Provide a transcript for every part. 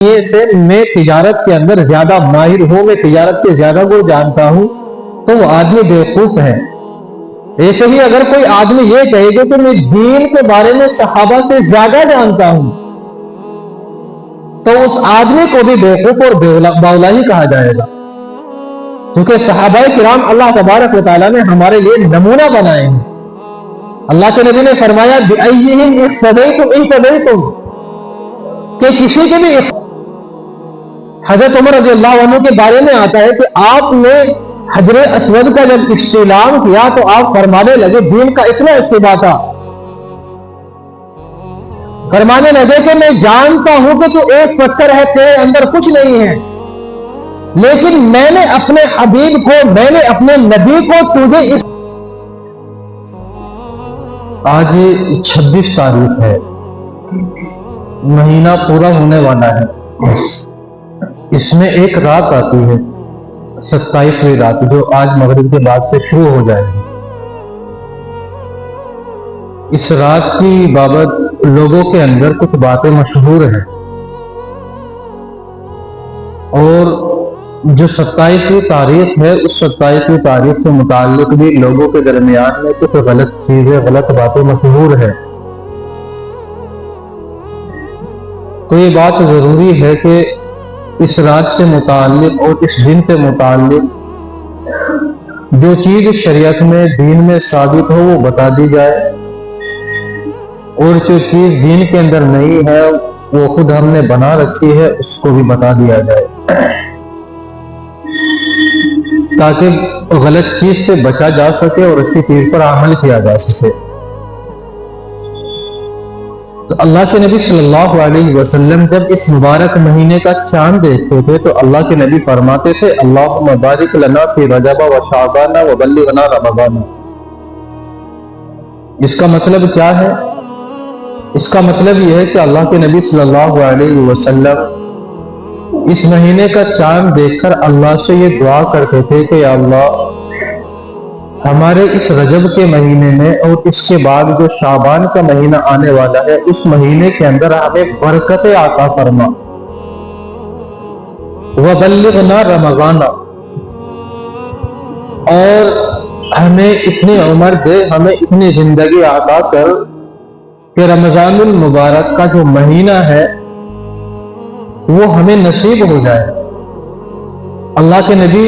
سے میں تجارت کے اندر زیادہ ماہر ہوں، میں تجارت کے زیادہ کو جانتا ہوں، تو وہ آدمی بیوقوف ہے۔ ایسے ہی اگر کوئی آدمی یہ کہے گا کہ میں دین کے بارے میں صحابہ سے زیادہ جانتا ہوں، تو اس آدمی کو بھی بیوقوف اور باولا ہی کہا جائے گا، کیونکہ صحابہ کرام اللہ تبارک و تعالیٰ نے ہمارے لیے نمونہ بنائے ہیں۔ اللہ کے نبی نے فرمایا بِأَيِّهِمْ اقْتَدَيْتُمْ کہ کسی کے بھی حضرت عمر رضی اللہ عنہ کے بارے میں آتا ہے کہ آپ نے حجر اسود کا جب استعلام کیا تو آپ فرمانے لگے، دین کا اتنا استباع تھا، فرمانے لگے کہ میں جانتا ہوں کہ تو ایک پتھر ہے، تیرے اندر کچھ نہیں ہے، لیکن میں نے اپنے حبیب کو، میں نے اپنے نبی کو تجھے اس آج 26 تاریخ ہے، مہینہ پورا ہونے والا ہے، اس میں ایک رات آتی ہے 27ویں رات، جو آج مغرب کے بعد سے شروع ہو جائے گی۔ اس رات کی بابت لوگوں کے اندر کچھ باتیں مشہور ہیں، اور جو 27ویں تاریخ ہے اس 27ویں تاریخ سے متعلق بھی لوگوں کے درمیان میں کچھ غلط چیزیں، غلط باتیں مشہور ہیں۔ تو یہ بات ضروری ہے کہ اس رات سے متعلق اور اس دن سے متعلق جو چیز شریعت میں، دین میں ثابت ہو وہ بتا دی جائے، اور جو چیز دین کے اندر نہیں ہے وہ خود ہم نے بنا رکھی ہے اس کو بھی بتا دیا جائے، تاکہ غلط چیز سے بچا جا سکے اور اچھی چیز پر عمل کیا جا سکے۔ تو اللہ کے نبی صلی اللہ علیہ وسلم جب اس مبارک مہینے کا چاند دیکھتے تھے تو اللہ کے نبی فرماتے تھے اللہم بارک لنا فی رجب و شعبان و بلغنا رمضان۔ اس کا مطلب کیا ہے؟ اس کا مطلب یہ ہے کہ اللہ کے نبی صلی اللہ علیہ وسلم اس مہینے کا چاند دیکھ کر اللہ سے یہ دعا کرتے تھے کہ یا اللہ ہمارے اس رجب کے مہینے میں اور اس کے بعد جو شعبان کا مہینہ آنے والا ہے اس مہینے کے اندر ہمیں برکت عطا فرما، وبلغنا رمضان، اور ہمیں اتنی عمر دے، ہمیں اتنی زندگی عطا کر کہ رمضان المبارک کا جو مہینہ ہے وہ ہمیں نصیب ہو جائے۔ اللہ کے نبی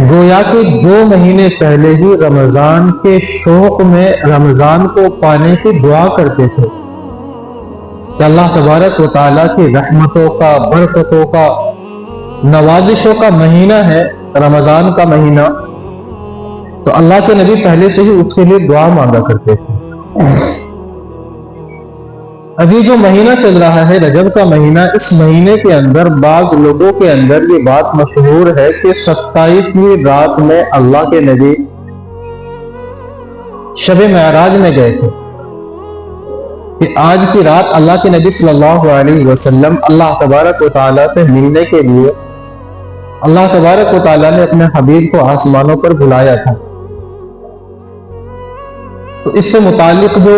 گویا کہ 2 مہینے پہلے ہی رمضان کے شوق میں رمضان کو پانے کی دعا کرتے تھے کہ اللہ تبارک و تعالیٰ کی رحمتوں کا، برکتوں کا، نوازشوں کا مہینہ ہے رمضان کا مہینہ، تو اللہ کے نبی پہلے سے ہی اس کے لیے دعا مانگا کرتے تھے۔ ابھی جو مہینہ چل رہا ہے رجب کا مہینہ، اس مہینے کے اندر بعض لوگوں کے اندر یہ بات مشہور ہے کہ 27ویں رات میں اللہ کے نبی شب معراج میں گئے تھے، کہ آج کی رات اللہ کے نبی صلی اللہ علیہ وسلم اللہ تبارک و تعالیٰ سے ملنے کے لیے اللہ تبارک و تعالیٰ نے اپنے حبیب کو آسمانوں پر بلایا تھا۔ تو اس سے متعلق جو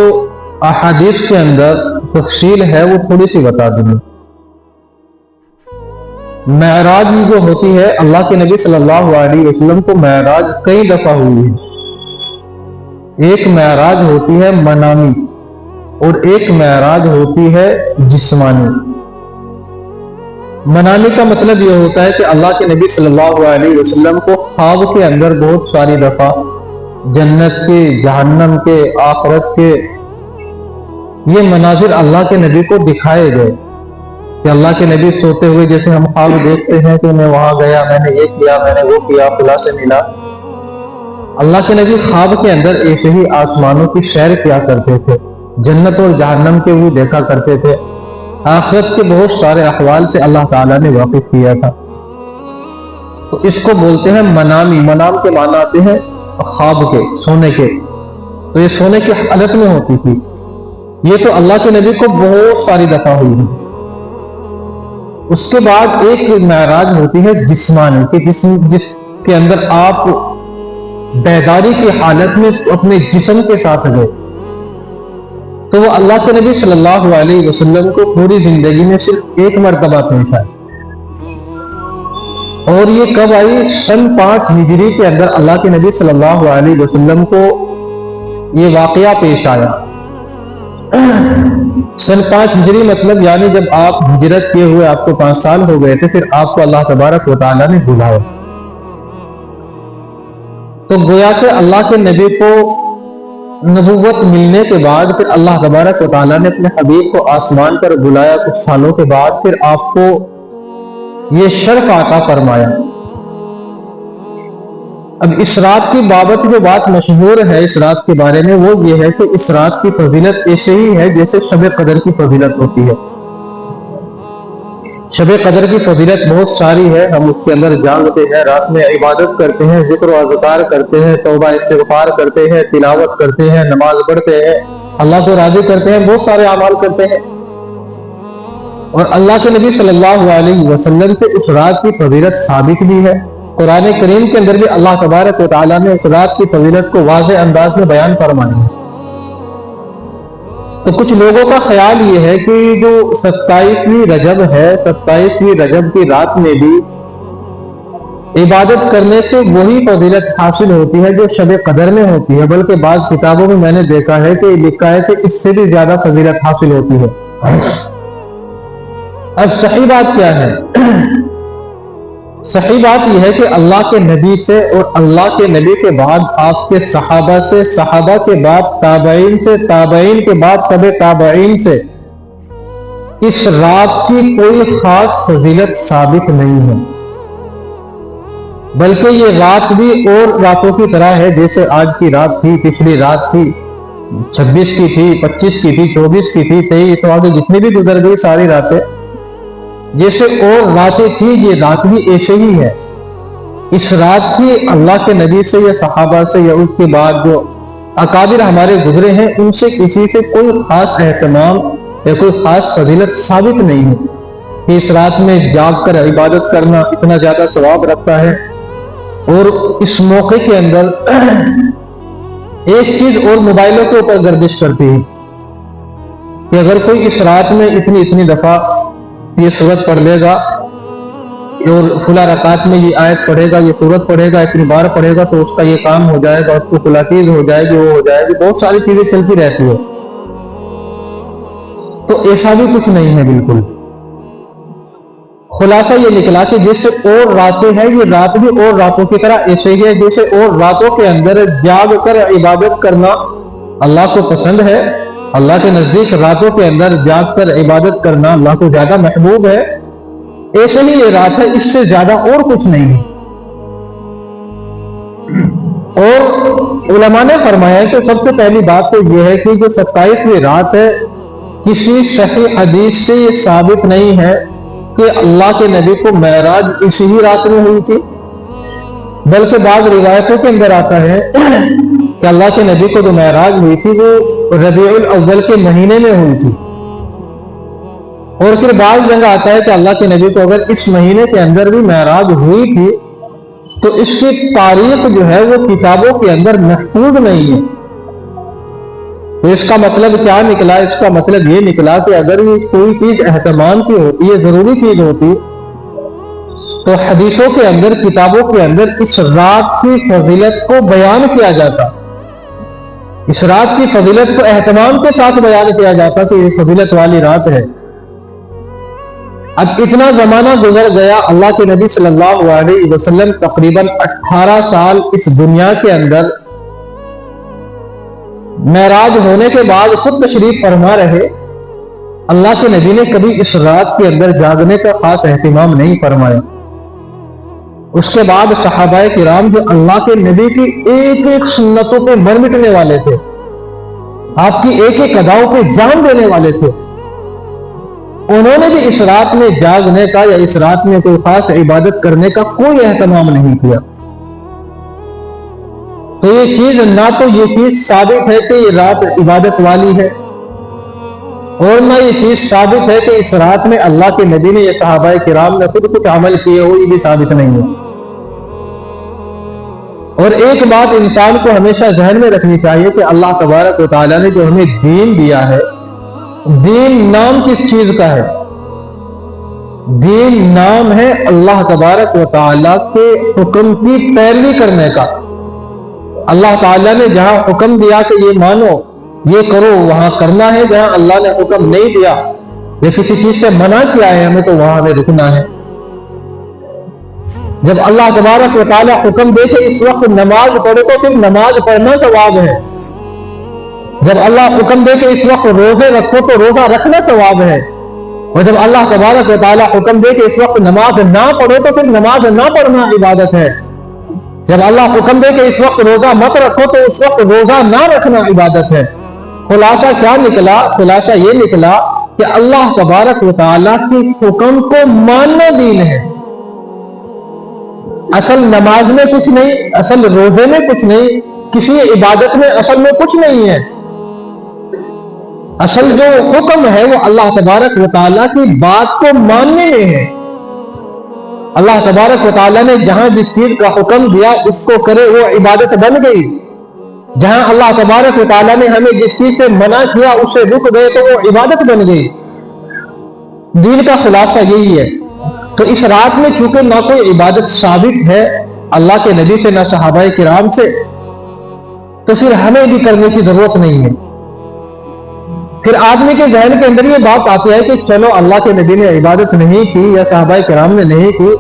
احادیث کے اندر تفصیل ہے وہ تھوڑی سی بتا دوں۔ معراج جو ہوتی ہے اللہ کے نبی صلی اللہ علیہ وسلم کو معراج کئی دفعہ ہوئی ہے۔ ایک معراج ہوتی ہے منامی اور ایک معراج ہوتی ہے جسمانی۔ منامی کا مطلب یہ ہوتا ہے کہ اللہ کے نبی صلی اللہ علیہ وسلم کو خواب کے اندر بہت ساری دفعہ جنت کے، جہنم کے، آخرت کے یہ مناظر اللہ کے نبی کو دکھائے گئے، کہ اللہ کے نبی سوتے ہوئے جیسے ہم خواب دیکھتے ہیں کہ میں وہاں گیا، میں نے یہ کیا، میں نے وہ کیا، فلاں سے ملا، اللہ کے نبی خواب کے اندر ایسے ہی آسمانوں کی سیر کیا کرتے تھے، جنت اور جہنم کے بھی دیکھا کرتے تھے، آخرت کے بہت سارے احوال سے اللہ تعالیٰ نے واقف کیا تھا۔ تو اس کو بولتے ہیں منامی۔ منام کے معنی آتے ہیں خواب کے، سونے کے، تو یہ سونے کی حالت میں ہوتی تھی۔ یہ تو اللہ کے نبی کو بہت ساری دفعہ ہوئی ہے۔ اس کے بعد ایک معراج ہوتی ہے جسمانی، کہ جس کے اندر آپ بیداری کی حالت میں اپنے جسم کے ساتھ گئے، تو وہ اللہ کے نبی صلی اللہ علیہ وسلم کو پوری زندگی میں صرف ایک مرتبہ پیش آئی، اور یہ کب آئی؟ سن 5 ہجری کے اندر اللہ کے نبی صلی اللہ علیہ وسلم کو یہ واقعہ پیش آیا۔ سن 5 ہجری مطلب یعنی جب آپ ہجرت کیے ہوئے آپ کو 5 سال ہو گئے تھے، پھر آپ کو اللہ تبارک و تعالیٰ نے بلایا۔ تو گویا کہ اللہ کے نبی کو نبوت ملنے کے بعد پھر اللہ تبارک و تعالیٰ نے اپنے حبیب کو آسمان پر بلایا کچھ سالوں کے بعد، پھر آپ کو یہ شرف عطا فرمایا۔ اب اس رات کی بابت جو بات مشہور ہے اس رات کے بارے میں، وہ یہ ہے کہ اس رات کی فضیلت ایسے ہی ہے جیسے شب قدر کی فضیلت ہوتی ہے۔ شب قدر کی فضیلت بہت ساری ہے، ہم اس کے اندر جانتے ہیں، رات میں عبادت کرتے ہیں، ذکر و اذکار کرتے ہیں، توبہ استغفار کرتے ہیں، تلاوت کرتے ہیں، نماز پڑھتے ہیں، اللہ کو راضی کرتے ہیں، بہت سارے اعمال کرتے ہیں۔ اور اللہ کے نبی صلی اللہ علیہ وسلم سے اس رات کی فضیلت ثابت بھی ہے۔ قرآن کریم کے اندر بھی اللہ تبارک و تعالیٰ نے اس رات کی فضیلت کو واضح انداز میں بیان فرمایا ہے۔ تو کچھ لوگوں کا خیال یہ ہے کہ جو 27ویں رجب ہے، 27ویں رجب کی رات میں بھی عبادت کرنے سے وہی فضیلت حاصل ہوتی ہے جو شب قدر میں ہوتی ہے، بلکہ بعض کتابوں میں نے دیکھا ہے کہ لکھا ہے کہ اس سے بھی زیادہ فضیلت حاصل ہوتی ہے۔ اب صحیح بات کیا ہے؟ صحیح بات یہ ہے کہ اللہ کے نبی سے اور اللہ کے نبی کے بعد آپ کے صحابہ سے، صحابہ کے بعد تابعین سے، تابعین کے بعد تبع تابعین سے اس رات کی کوئی خاص فضیلت ثابت نہیں ہے، بلکہ یہ رات بھی اور راتوں کی طرح ہے، جیسے آج کی رات تھی، پچھلی رات تھی، 26 کی تھی، 25 کی تھی، 24 کی تھی، 23 آگے جتنی بھی گزر گئی ساری راتیں جیسے اور راتیں تھی، یہ رات بھی ایسے ہی ہے۔ اس رات کی اللہ کے نبی سے یا صحابہ سے یا اس کے بعد جو اکابر ہمارے گزرے ہیں ان سے کسی سے کوئی خاص اہتمام یا کوئی خاص فضیلت ثابت نہیں ہے کہ اس رات میں جاگ کر عبادت کرنا اتنا زیادہ ثواب رکھتا ہے۔ اور اس موقع کے اندر ایک چیز اور موبائلوں کے اوپر گردش کرتی ہے کہ اگر کوئی اس رات میں اتنی دفعہ یہ سورت پڑھ لے گا اور فلاں رکعت میں یہ آیت پڑھے گا، یہ سورت پڑھے گا، اتنی بار پڑھے گا تو اس کا یہ کام ہو جائے گا، اس کو فلاں چیز ہو جائے گی، وہ ہو جائے گی، بہت ساری چیزیں چلتی رہتی ہے۔ تو ایسا بھی کچھ نہیں ہے بالکل۔ خلاصہ یہ نکلا کہ جیسے اور راتیں ہیں، یہ رات بھی اور راتوں کی طرح ایسے ہی ہے، جیسے اور راتوں کے اندر جاگ کر عبادت کرنا اللہ کو پسند ہے، اللہ کے نزدیک راتوں کے اندر جاگ کر عبادت کرنا اللہ کو زیادہ محبوب ہے، ایسے ہی یہ رات ہے، اس سے زیادہ اور کچھ نہیں ہے۔ اور علماء نے فرمایا کہ سب سے پہلی بات تو یہ ہے کہ جو 27ویں رات ہے، کسی صحیح حدیث سے یہ ثابت نہیں ہے کہ اللہ کے نبی کو معراج اسی ہی رات میں ہوئی تھی، بلکہ بعض روایتوں کے اندر آتا ہے کہ اللہ کے نبی کو جو معراج ہوئی تھی وہ ربیع الاول کے مہینے میں ہوئی تھی، اور پھر بعض جگہ آتا ہے کہ اللہ کے نبی کو اگر اس مہینے کے اندر بھی معراج ہوئی تھی تو اس کی تاریخ جو ہے وہ کتابوں کے اندر محفوظ نہیں ہے۔ تو اس کا مطلب کیا نکلا؟ اس کا مطلب یہ نکلا کہ اگر یہ کوئی چیز اہتمام کی ہوتی ہے، ضروری چیز ہوتی، تو حدیثوں کے اندر، کتابوں کے اندر اس رات کی فضیلت کو بیان کیا جاتا، اس رات کی فضیلت کو اہتمام کے ساتھ بیان کیا جاتا کہ یہ فضیلت والی رات ہے۔ اب اتنا زمانہ گزر گیا، اللہ کے نبی صلی اللہ علیہ وسلم تقریباً 18 سال اس دنیا کے اندر معراج ہونے کے بعد خود تشریف فرما رہے، اللہ کے نبی نے کبھی اس رات کے اندر جاگنے کا خاص اہتمام نہیں فرمایا۔ اس کے بعد صحابہ کرام جو اللہ کے نبی کی ایک ایک سنتوں پہ مر مٹنے والے تھے، آپ کی ایک ایک اداؤں پہ جان دینے والے تھے، انہوں نے بھی اس رات میں جاگنے کا یا اس رات میں کوئی خاص عبادت کرنے کا کوئی اہتمام نہیں کیا۔ تو یہ چیز نہ تو یہ چیز ثابت ہے کہ یہ رات عبادت والی ہے، اور نہ یہ چیز ثابت ہے کہ اس رات میں اللہ کے نبی نے یا صحابہ کرام نے خود کچھ عمل کیے ہو، یہ بھی ثابت نہیں ہے۔ اور ایک بات انسان کو ہمیشہ ذہن میں رکھنی چاہیے کہ اللہ تبارک و تعالیٰ نے جو ہمیں دین دیا ہے، دین نام کس چیز کا ہے؟ دین نام ہے اللہ تبارک و تعالیٰ کے حکم کی پیروی کرنے کا۔ اللہ تعالیٰ نے جہاں حکم دیا کہ یہ مانو، یہ کرو، وہاں کرنا ہے۔ جہاں اللہ نے حکم نہیں دیا یا کسی چیز سے منع کیا ہے ہمیں، تو وہاں ہمیں رکنا ہے۔ جب اللہ تبارک و تعالیٰ حکم دے کہ اس وقت نماز پڑھو تو پھر نماز پڑھنا ثواب ہے۔ جب اللہ حکم دے کہ اس وقت روزے رکھو تو روزہ رکھنا ثواب ہے۔ اور جب اللہ تبارک و تعالیٰ حکم دے کہ اس وقت نماز نہ پڑھو تو پھر نماز نہ پڑھنا عبادت ہے۔ جب اللہ حکم دے کہ اس وقت روزہ مت رکھو تو اس وقت روزہ نہ رکھنا عبادت ہے۔ خلاصہ کیا نکلا؟ خلاصہ یہ نکلا کہ اللہ تبارک و تعالیٰ کے حکم کو ماننا دین ہے۔ اصل نماز میں کچھ نہیں، اصل روزے میں کچھ نہیں، کسی عبادت میں اصل میں کچھ نہیں ہے۔ اصل جو حکم ہے وہ اللہ تبارک و تعالیٰ کی بات کو ماننے میں ہے۔ اللہ تبارک و تعالیٰ نے جہاں جس چیز کا حکم دیا اس کو کرے، وہ عبادت بن گئی۔ جہاں اللہ تبارک و تعالیٰ نے ہمیں جس چیز سے منع کیا اس سے رک گئے تو وہ عبادت بن گئی۔ دین کا خلاصہ یہی ہے۔ تو اس رات میں چونکہ نہ کوئی عبادت ثابت ہے اللہ کے نبی سے، نہ صحابہ کرام سے، تو پھر ہمیں بھی کرنے کی ضرورت نہیں ہے۔ پھر آدمی کے ذہن کے اندر یہ بات آتی ہے کہ چلو اللہ کے نبی نے عبادت نہیں کی یا صحابہ کرام نے نہیں کی،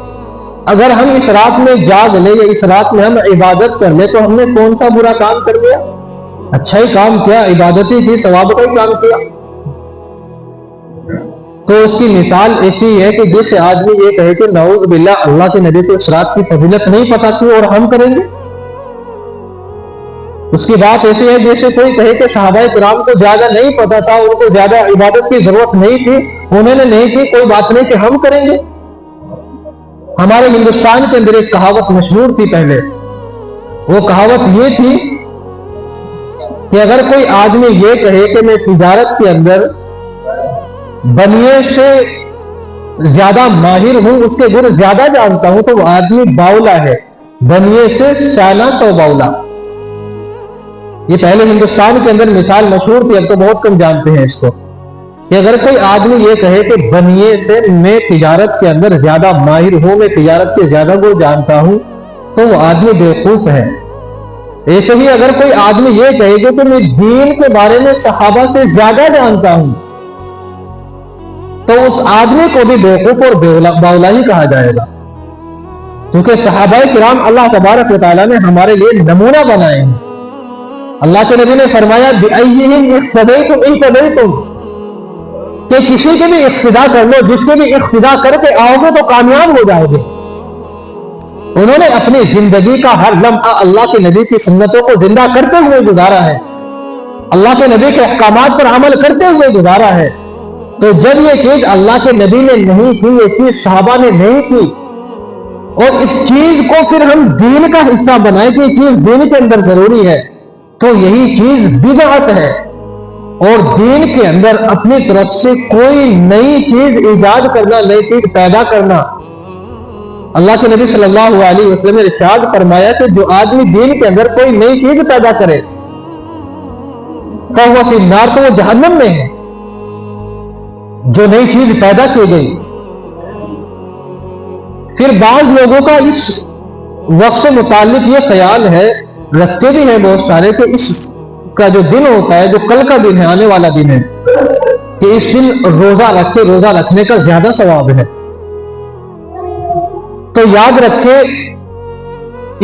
اگر ہم اس رات میں جاگ لیں یا اس رات میں ہم عبادت کر لیں تو ہم نے کون سا برا کام کر لیا؟ اچھا ہی کام کیا، عبادت ہی تھی، ثواب کا ہی کام کیا۔ تو اس کی مثال ایسی ہے کہ جس آدمی یہ کہے کہ نعوذ باللہ اللہ کے نبی کو اس رات کی فضیلت نہیں پتا تھی اور ہم کریں گے، اس کی بات ایسی ہے جیسے کوئی کہے کہ صحابہ کرام کو زیادہ نہیں پتا تھا، ان کو زیادہ عبادت کی ضرورت نہیں تھی، انہوں نے نہیں کی، کوئی بات نہیں کہ ہم کریں گے۔ ہمارے ہندوستان کے اندر ایک کہاوت مشہور تھی پہلے، وہ کہاوت یہ تھی کہ اگر کوئی آدمی یہ کہے کہ میں تجارت کے اندر بنیے سے زیادہ ماہر ہوں، اس کے گن زیادہ جانتا ہوں، تو وہ آدمی باولا ہے، بنیے سے سالہ سو باولا۔ یہ پہلے ہندوستان کے اندر مثال مشہور تھی، اب تو بہت کم جانتے ہیں اس کو، کہ اگر کوئی آدمی یہ کہے کہ بنیے سے میں تجارت کے اندر زیادہ ماہر ہوں، میں تجارت کے زیادہ کو جانتا ہوں، تو وہ آدمی بیوقوف ہے۔ ایسے ہی اگر کوئی آدمی یہ کہے کہ میں دین کے بارے میں صحابہ سے زیادہ جانتا ہوں، تو اس آدمی کو بھی بیوقوف اور باولا ہی کہا جائے گا، کیونکہ صحابہ کرام اللہ تبارک و تعالیٰ نے ہمارے لیے نمونہ بنائے ہیں۔ اللہ کے نبی نے فرمایا بِأَيِّهِمْ اقْتَدَيْتُمْ اِهْتَدَيْتُمْ، کہ کسی کے بھی اقتدا کر لو، جس کے بھی اقتدا کر کے آؤ گے تو کامیاب ہو جاؤ گے۔ انہوں نے اپنی زندگی کا ہر لمحہ اللہ کے نبی کی سنتوں کو زندہ کرتے ہوئے گزارا ہے، اللہ کے نبی کے احکامات پر عمل کرتے ہوئے گزارا ہے۔ تو جب یہ چیز اللہ کے نبی نے نہیں کی، یہ چیز صحابہ نے نہیں کی، اور اس چیز کو پھر ہم دین کا حصہ بنائیں کہ یہ چیز دین کے اندر ضروری ہے، تو یہی چیز بدعت ہے۔ اور دین کے اندر اپنی طرف سے کوئی نئی چیز ایجاد کرنا، نئی چیز پیدا کرنا، اللہ کے نبی صلی اللہ علیہ وسلم نے ارشاد فرمایا کہ جو آدمی دین کے اندر کوئی نئی چیز پیدا کرے فَهُوَ فِي النَّارِ، تو وہ جہنم میں ہے، جو نئی چیز پیدا کی گئی۔ پھر بعض لوگوں کا اس وقت سے متعلق یہ خیال ہے، رکھتے بھی ہیں بہت سارے، کہ اس کا جو دن ہوتا ہے، جو کل کا دن ہے، آنے والا دن ہے، کہ اس دن روزہ رکھے، روزہ رکھنے کا زیادہ ثواب ہے۔ تو یاد رکھے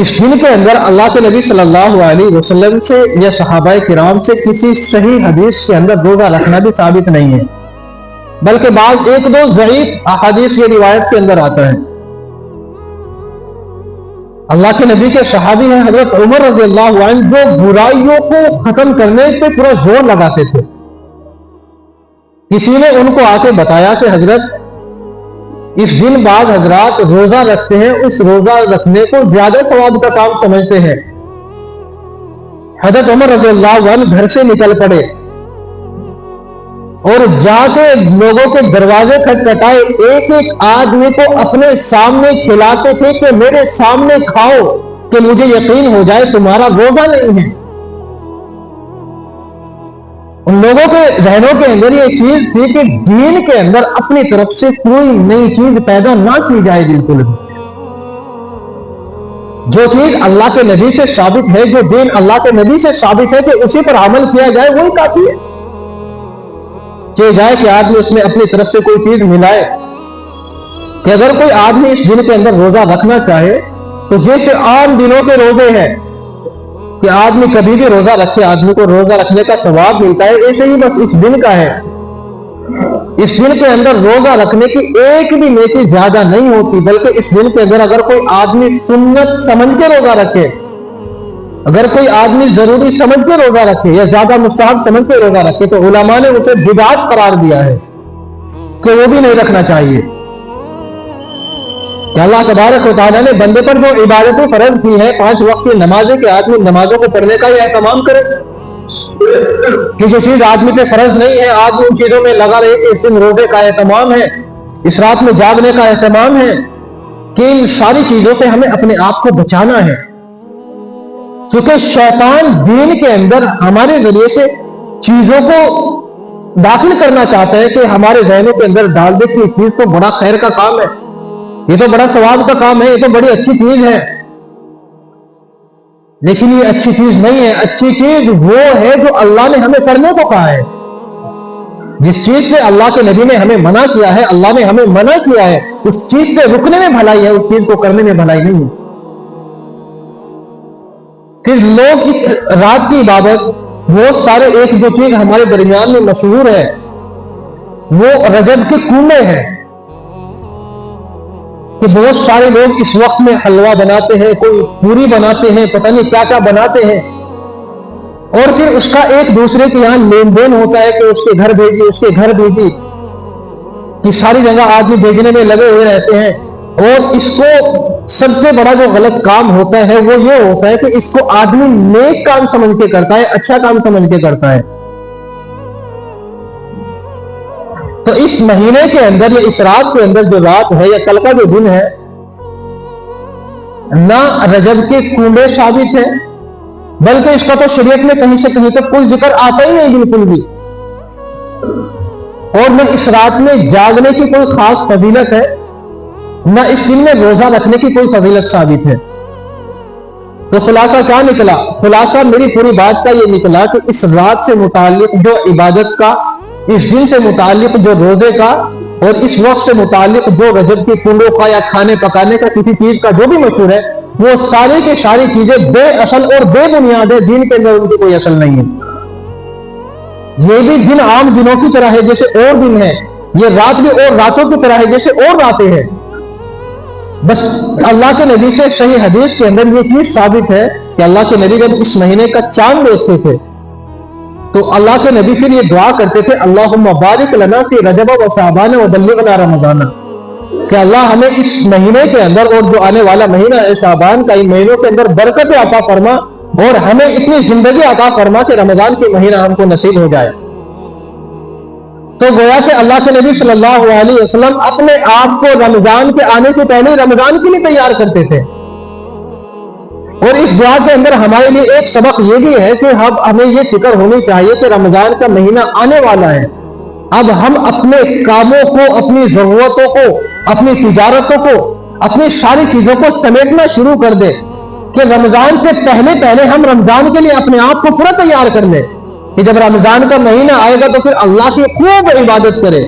اس دن کے اندر اللہ کے نبی صلی اللہ علیہ وسلم سے یا صحابہ کرام سے کسی صحیح حدیث کے اندر روزہ رکھنا بھی ثابت نہیں ہے، بلکہ بعض ایک دو ضعیف احادیث یہ روایت کے اندر آتا ہے۔ اللہ کے نبی کے صحابی ہیں حضرت عمر رضی اللہ عنہ، جو برائیوں کو ختم کرنے پہ پورا زور لگاتے تھے۔ کسی نے ان کو آ کے بتایا کہ حضرت اس دن بعد حضرات روزہ رکھتے ہیں، اس روزہ رکھنے کو زیادہ ثواب کا کام سمجھتے ہیں۔ حضرت عمر رضی اللہ عنہ گھر سے نکل پڑے اور جا کے لوگوں کے دروازے کھٹکھٹائے، ایک ایک آدمی کو اپنے سامنے کھلاتے تھے کہ میرے سامنے کھاؤ، کہ مجھے یقین ہو جائے تمہارا روزہ نہیں ہے۔ ان لوگوں کے ذہنوں کے اندر یہ چیز تھی کہ دین کے اندر اپنی طرف سے کوئی نئی چیز پیدا نہ کی جائے، بالکل بھی۔ جو چیز اللہ کے نبی سے ثابت ہے، جو دین اللہ کے نبی سے ثابت ہے کہ اسی پر عمل کیا جائے، وہی کافی ہے۔ کہ جائے کہ آدمی اس میں اپنی طرف سے کوئی چیز ملائے، کہ اگر کوئی آدمی اس دن کے اندر روزہ رکھنا چاہے تو جیسے عام دنوں کے روزے ہیں کہ آدمی کبھی بھی روزہ رکھے آدمی کو روزہ رکھنے کا ثواب ملتا ہے، ایسے ہی بس اس دن کا ہے۔ اس دن کے اندر روزہ رکھنے کی ایک بھی نیکی زیادہ نہیں ہوتی، بلکہ اس دن کے اندر اگر کوئی آدمی سنت سمجھ کے روزہ رکھے، اگر کوئی آدمی ضروری سمجھ کے روزہ رکھے یا زیادہ مستحب سمجھ کے روزہ رکھے تو علماء نے اسے بدعت قرار دیا ہے کہ وہ بھی نہیں رکھنا چاہیے۔ کہ اللہ تبارک و تعالیٰ نے بندے پر جو عبادتیں فرض کی ہیں 5 وقت کی نمازیں، کہ آدمی نمازوں کو پڑھنے کا یہ اہتمام کرے، کہ جو چیز آدمی پہ فرض نہیں ہے آدمی ان چیزوں میں لگا رہے، کہ اس دن روزے کا اہتمام ہے، اس رات میں جاگنے کا اہتمام ہے، کہ ان ساری چیزوں سے ہمیں اپنے آپ کو بچانا ہے۔ چونکہ شیطان دین کے اندر ہمارے ذریعے سے چیزوں کو داخل کرنا چاہتا ہے کہ ہمارے ذہنوں کے اندر ڈال دے کہ یہ چیز تو بڑا خیر کا کام ہے، یہ تو بڑا ثواب کا کام ہے، یہ تو بڑی اچھی چیز ہے، لیکن یہ اچھی چیز نہیں ہے۔ اچھی چیز وہ ہے جو اللہ نے ہمیں کرنے کو کہا ہے۔ جس چیز سے اللہ کے نبی نے ہمیں منع کیا ہے، اللہ نے ہمیں منع کیا ہے، اس چیز سے رکنے میں بھلائی ہے، اس چیز کو کرنے میں بھلائی نہیں ہے۔ پھر لوگ اس رات کی عبادت بہت سارے، ایک جو چیز ہمارے درمیان میں مشہور ہے وہ رجب کے کنبے ہیں، کہ بہت سارے لوگ اس وقت میں حلوہ بناتے ہیں، کوئی پوری بناتے ہیں، پتہ نہیں کیا کیا بناتے ہیں، اور پھر اس کا ایک دوسرے کے یہاں لین دین ہوتا ہے کہ اس کے گھر بھیجی، اس کے گھر بھیجی، کہ ساری جگہ آدمی بھیجنے میں لگے ہوئے رہتے ہیں۔ اور اس کو سب سے بڑا جو غلط کام ہوتا ہے وہ یہ ہوتا ہے کہ اس کو آدمی نیک کام سمجھ کے کرتا ہے، اچھا کام سمجھ کے کرتا ہے۔ تو اس مہینے کے اندر یا اس رات کے اندر جو رات ہے یا کل کا جو دن ہے، نہ رجب کے کنبے ثابت ہے، بلکہ اس کا تو شریعت میں کہیں سے کہیں تک کوئی ذکر آتا ہی نہیں بالکل بھی، اور نہ اس رات میں جاگنے کی کوئی خاص فضیلت ہے، نہ اس دن میں روزہ رکھنے کی کوئی فضیلت ثابت ہے۔ تو خلاصہ کیا نکلا؟ خلاصہ میری پوری بات کا یہ نکلا کہ اس رات سے متعلق جو عبادت کا، اس دن سے متعلق جو روزے کا، اور اس وقت سے متعلق جو رجب کے کنبوں کا یا کھانے پکانے کا کسی چیز کا جو بھی مشہور ہے، وہ ساری کی ساری چیزیں بے اصل اور بے بنیاد ہے، دین کے اندر ان کی کوئی اصل نہیں ہے۔ یہ بھی دن عام دنوں کی طرح ہے جیسے اور دن ہے، یہ رات بھی اور راتوں کی طرح ہے جیسے اور راتیں ہیں۔ بس اللہ کے نبی سے صحیح حدیث کے اندر یہ چیز ثابت ہے کہ اللہ کے نبی جب اس مہینے کا چاند دیکھتے تھے تو اللہ کے نبی پھر یہ دعا کرتے تھے، اللہم بارک لنا فی رجب و شعبان و بلغنا رمضان، کہ اللہ ہمیں اس مہینے کے اندر اور جو آنے والا مہینہ ہے شعبان کا، ان مہینوں کے اندر برکت عطا فرما اور ہمیں اتنی زندگی عطا فرما کہ رمضان کے مہینہ ہم کو نصیب ہو جائے۔ تو گویا کہ اللہ کے نبی صلی اللہ علیہ وسلم اپنے آپ کو رمضان کے آنے سے پہلے رمضان کے لیے تیار کرتے تھے۔ اور اس دعا کے اندر ہمارے لیے ایک سبق یہ بھی ہے کہ ہمیں یہ فکر ہونی چاہیے کہ رمضان کا مہینہ آنے والا ہے، اب ہم اپنے کاموں کو، اپنی ضرورتوں کو، اپنی تجارتوں کو، اپنی ساری چیزوں کو سمیٹنا شروع کر دیں کہ رمضان سے پہلے ہم رمضان کے لیے اپنے آپ کو پورا تیار کر لیں، کہ جب رمضان کا مہینہ آئے گا تو پھر اللہ کی خوب عبادت کرے،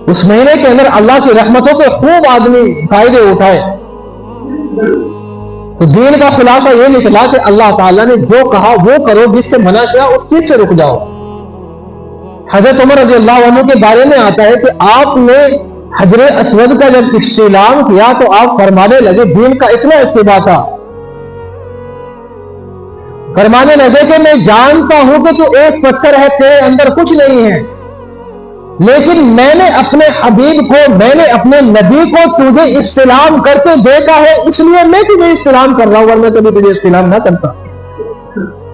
اس مہینے کے اندر اللہ کی رحمتوں کے خوب آدمی فائدے اٹھائے۔ تو دین کا خلاصہ یہ نکلا کہ اللہ تعالیٰ نے جو کہا وہ کرو، جس سے منع کیا اس چیز سے رک جاؤ۔ حضرت عمر رضی اللہ عنہ کے بارے میں آتا ہے کہ آپ نے حجر اسود کا جب استعلام کیا تو آپ فرمانے لگے، دین کا اتنا اتباع تھا، فرمانے لگے کہ میں جانتا ہوں کہ تو ایک پتھر ہے، تیرے اندر کچھ نہیں ہے، لیکن میں نے اپنے حبیب کو، میں نے اپنے نبی کو تجھے استلام کرتے دیکھا ہے، اس لیے میں تجھے استلام کر رہا ہوں، ورنہ کبھی تجھے استلام نہ کرتا۔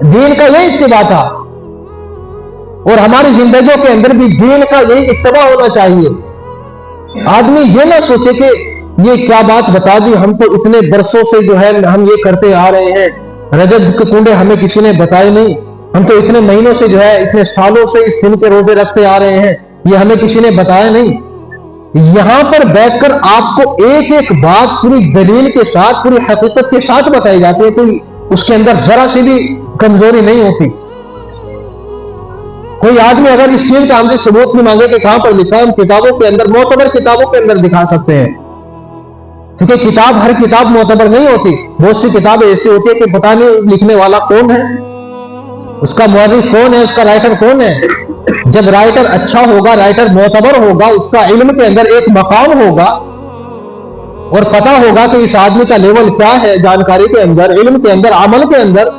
دین کا یہ اتباع تھا، اور ہماری زندگیوں کے اندر بھی دین کا یہی اتباع ہونا چاہیے۔ آدمی یہ نہ سوچے کہ یہ کیا بات بتا دی، ہم تو اتنے برسوں سے جو ہے ہم یہ کرتے آ رہے ہیں، رجب کے کنڈے ہمیں کسی نے بتائے نہیں، ہم تو اتنے مہینوں سے جو ہے اتنے سالوں سے اس دن کے روزے رکھتے آ رہے ہیں، یہ ہمیں کسی نے بتایا نہیں۔ یہاں پر بیٹھ کر آپ کو ایک ایک بات پوری دلیل کے ساتھ، پوری حقیقت کے ساتھ بتائی جاتی ہے، کوئی اس کے اندر ذرا سی بھی کمزوری نہیں ہوتی۔ کوئی آدمی اگر اس چیز کا ہم سے ثبوت نہیں مانگے کہ کہاں پر لکھا ہے، ہم کتابوں کے اندر، معتبر کتابوں کے اندر دکھا سکتے ہیں، کیونکہ کتاب، ہر کتاب معتبر نہیں ہوتی، بہت سی کتابیں ایسی ہوتی ہے کہ پتہ نہیں لکھنے والا کون ہے، اس کا مؤرخ کون ہے، اس کا رائٹر کون ہے۔ جب رائٹر اچھا ہوگا، رائٹر معتبر ہوگا، اس کا علم کے اندر ایک مقام ہوگا اور پتہ ہوگا کہ اس آدمی کا لیول کیا ہے، جانکاری کے اندر، علم کے اندر، عمل کے اندر،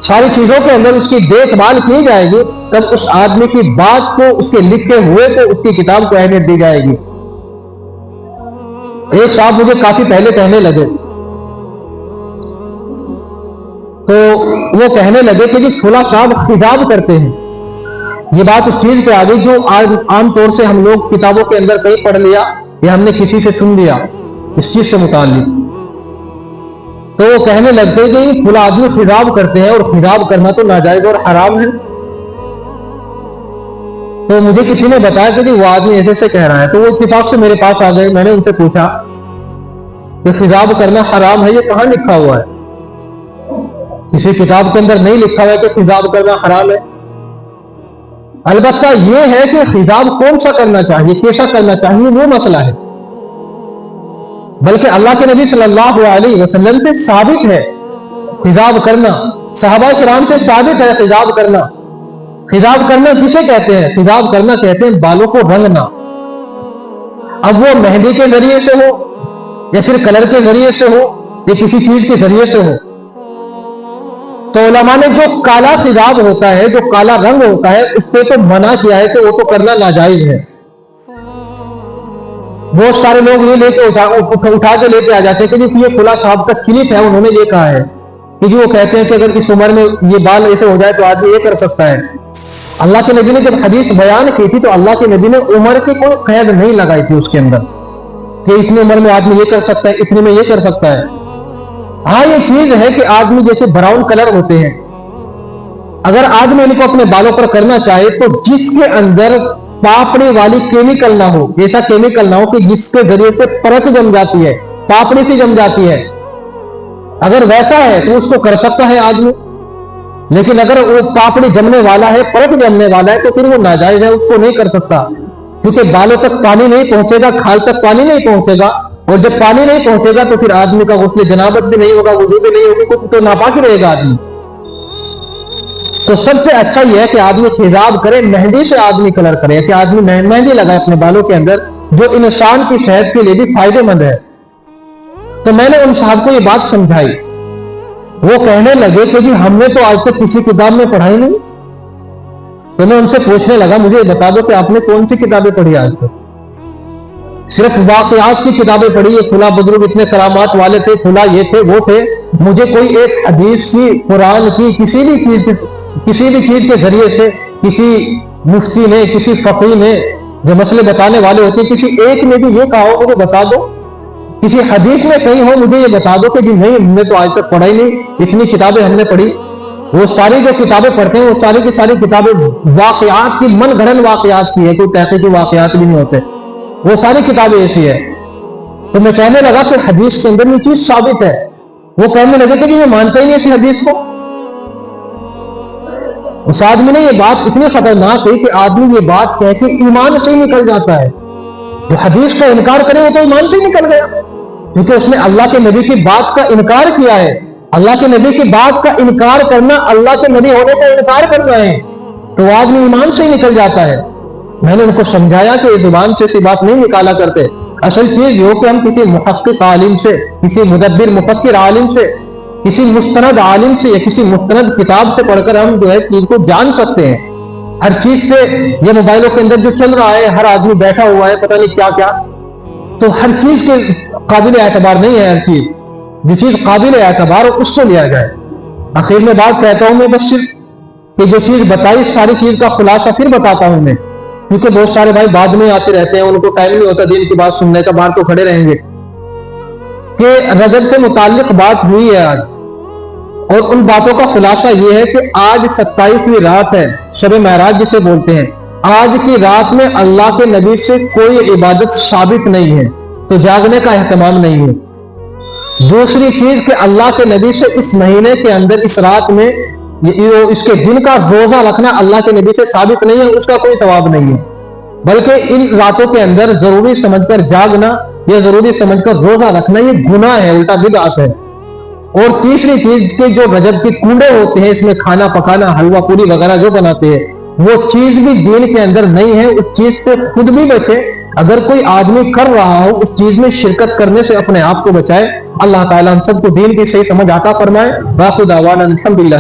ساری چیزوں کے اندر اس کی دیکھ بھال کی جائے گی، تب اس آدمی کی بات کو، اس کے لکھے ہوئے کو، اس کی کتاب کو اہمیت دی جائے گی۔ ایک صاحب مجھے کافی پہلے کہنے لگے، تو وہ کہنے لگے کہ جی فلاں صاحب خطاب کرتے ہیں، یہ بات اس چیز پہ آ گئی جو عام طور سے ہم لوگ کتابوں کے اندر کہیں پڑھ لیا یا ہم نے کسی سے سن لیا اس چیز سے متعلق، تو وہ کہنے لگتے کہ فلاں آدمی خطاب کرتے ہیں اور خطاب کرنا تو ناجائز اور حرام ہے۔ تو مجھے کسی نے بتایا کہ جی وہ آدمی ایسے سے کہہ رہا ہے، تو وہ اتفاق سے میرے پاس آ گئے، میں نے ان سے پوچھا کہ خطاب کرنا حرام ہے، یہ کہاں لکھا ہوا ہے؟ کسی کتاب کے اندر نہیں لکھا ہوا ہے کہ خطاب کرنا حرام ہے۔ البتہ یہ ہے کہ خطاب کون سا کرنا چاہیے، کیسا کرنا چاہیے، وہ مسئلہ ہے، بلکہ اللہ کے نبی صلی اللہ علیہ وسلم سے ثابت ہے خطاب کرنا، صحابہ کرام سے ثابت ہے خطاب کرنا۔ خطاب کرنا کسے کہتے ہیں؟ خطاب کرنا کہتے ہیں بالوں کو رنگنا، اب وہ مہندی کے ذریعے سے ہو یا پھر کلر کے ذریعے سے ہو یا کسی چیز کے ذریعے سے ہو۔ تو علماء نے جو کالا خطاب ہوتا ہے، جو کالا رنگ ہوتا ہے، اس سے تو منع کیا ہے کہ وہ تو کرنا ناجائز ہے۔ بہت سارے لوگ یہ لے کے اٹھا کے لے کے آ جاتے ہیں کہ جی یہ فلاں صاحب کا کلپ ہے، انہوں نے یہ کہا ہے کہ جی وہ کہتے ہیں کہ اگر اس عمر میں یہ بال ایسے ہو جائے تو آدمی یہ کر سکتا ہے۔ اللہ کے نبی نے جب حدیث بیان کی تھی تو اللہ کے نبی نے عمر کی کوئی قید نہیں لگائی تھی اس کے اندر کہ اتنی عمر میں آدمی یہ کر سکتا ہے، اتنے میں یہ کر سکتا ہے۔ ہاں یہ چیز ہے کہ آدمی جیسے براؤن کلر ہوتے ہیں، اگر آدمی ان کو اپنے بالوں پر کرنا چاہے تو جس کے اندر پاپڑی والی کیمیکل نہ ہو، ایسا کیمیکل نہ ہو کہ جس کے ذریعے سے پرت جم جاتی ہے، پاپڑی سے جم جاتی ہے، اگر ویسا ہے تو اس کو کر سکتا ہے آدمی، لیکن اگر وہ پاپڑی جمنے والا ہے، پرت جمنے والا ہے، تو پھر وہ ناجائز ہے، اس کو نہیں کر سکتا، کیونکہ بالوں تک پانی نہیں پہنچے گا، کھال تک پانی نہیں پہنچے گا، اور جب پانی نہیں پہنچے گا تو پھر آدمی کا غسل جنابت بھی نہیں ہوگا، وضو بھی نہیں ہوگی، تو ناپاک رہے گا آدمی۔ تو سب سے اچھا یہ ہے کہ آدمی خطاب کرے، مہندی سے آدمی کلر کرے، کہ آدمی مہندی لگائے اپنے بالوں کے اندر، جو انسان کی صحت کے لیے بھی فائدے مند ہے۔ تو میں نے ان صاحب کو یہ بات سمجھائی، وہ کہنے لگے کہ جی ہم نے تو آج تک کسی کتاب میں پڑھائی نہیں۔ تو میں ان سے پوچھنے لگا مجھے بتا دو کہ آپ نے کون سی کتابیں پڑھی آج تک؟ صرف واقعات کی کتابیں پڑھی، یہ فلاں بزرگ اتنے کرامات والے تھے، فلاں یہ تھے وہ تھے، مجھے کوئی ایک حدیث کی، قرآن کی، کسی بھی چیز کے ذریعے سے کسی مفتی نے، کسی فقیہ نے جو مسئلے بتانے والے ہوتے ہیں، کسی ایک نے بھی یہ کہا ہو مجھے بتا دو، کسی حدیث میں کہیں ہو مجھے یہ بتا دو کہ جی نہیں ہم نے تو آج تک پڑھا ہی نہیں، اتنی کتابیں ہم نے پڑھی۔ وہ ساری جو کتابیں پڑھتے ہیں وہ ساری کی ساری کتابیں واقعات کی، من گھڑن واقعات کی ہے، کوئی تحقیقی واقعات بھی نہیں ہوتے، وہ ساری کتابیں ایسی ہے۔ تو میں کہنے لگا کہ حدیث کے اندر یہ چیز ثابت ہے۔ وہ کہنے لگے کہ جی میں مانتا ہی نہیں اسی حدیث کو۔ اس آدمی نے یہ بات اتنی خطرناک ہوئی کہ آدمی یہ بات کہہ کے ایمان سے ہی نکل جاتا ہے، جو حدیث کا انکار کرے وہ تو ایمان سے ہی نکل گیا، کیونکہ اس نے اللہ کے نبی کی بات کا انکار کیا ہے۔ اللہ کے نبی کی بات کا انکار کرنا اللہ کے نبی ہونے کا انکار کرنا ہے، تو وہ آدمی ایمان سے ہی نکل جاتا ہے۔ میں نے ان کو سمجھایا کہ یہ زبان سے ایسی بات نہیں نکالا کرتے، اصل چیز یہ ہو کہ ہم کسی محقق عالم سے، کسی مدبر مفکر عالم سے، کسی مستند عالم سے یا کسی مستند کتاب سے پڑھ کر ہم جو ہے چیز کو جان سکتے ہیں۔ ہر چیز سے، یہ موبائلوں کے اندر جو چل رہا ہے، ہر آدمی بیٹھا ہوا ہے پتہ نہیں کیا کیا، تو ہر چیز کے قابل اعتبار نہیں ہے۔ ہر چیز جو چیز قابل اعتبار ہو اس کو لیا جائے۔ آخر میں بات کہتا ہوں میں بس صرف کہ جو چیز بتائی ساری چیز کا خلاصہ پھر بتاتا ہوں میں، کیونکہ بہت سارے بھائی بعد میں آتے رہتے ہیں، ان کو ٹائم نہیں ہوتا دین کی بات سننے کا، باہر تو کھڑے رہیں گے۔ کہ رجب سے متعلق بات ہوئی ہے آج، اور ان باتوں کا خلاصہ یہ ہے کہ آج 27ویں رات ہے، شب معراج جسے بولتے ہیں۔ آج کی رات میں اللہ کے نبی سے کوئی عبادت ثابت نہیں ہے، تو جاگنے کا اہتمام نہیں ہے۔ دوسری چیز کہ اللہ کے نبی سے اس مہینے کے اندر اس رات میں اس کے دن کا روزہ رکھنا اللہ کے نبی سے ثابت نہیں ہے، اس کا کوئی ثواب نہیں ہے، بلکہ ان راتوں کے اندر ضروری سمجھ کر جاگنا یا ضروری سمجھ کر روزہ رکھنا یہ گناہ ہے، الٹا بدعت ہے۔ اور تیسری چیز کہ جو رجب کے کنڈے ہوتے ہیں، اس میں کھانا پکانا، حلوہ پوری وغیرہ جو بناتے ہیں، وہ چیز بھی دین کے اندر نہیں ہے، اس چیز سے خود بھی بچے۔ اگر کوئی آدمی کر رہا ہو اس چیز میں شرکت کرنے سے اپنے آپ کو بچائے۔ اللہ تعالیٰ ہم سب کو دین کی صحیح سمجھ عطا فرمائے۔ باقی دعوانا الحمدللہ۔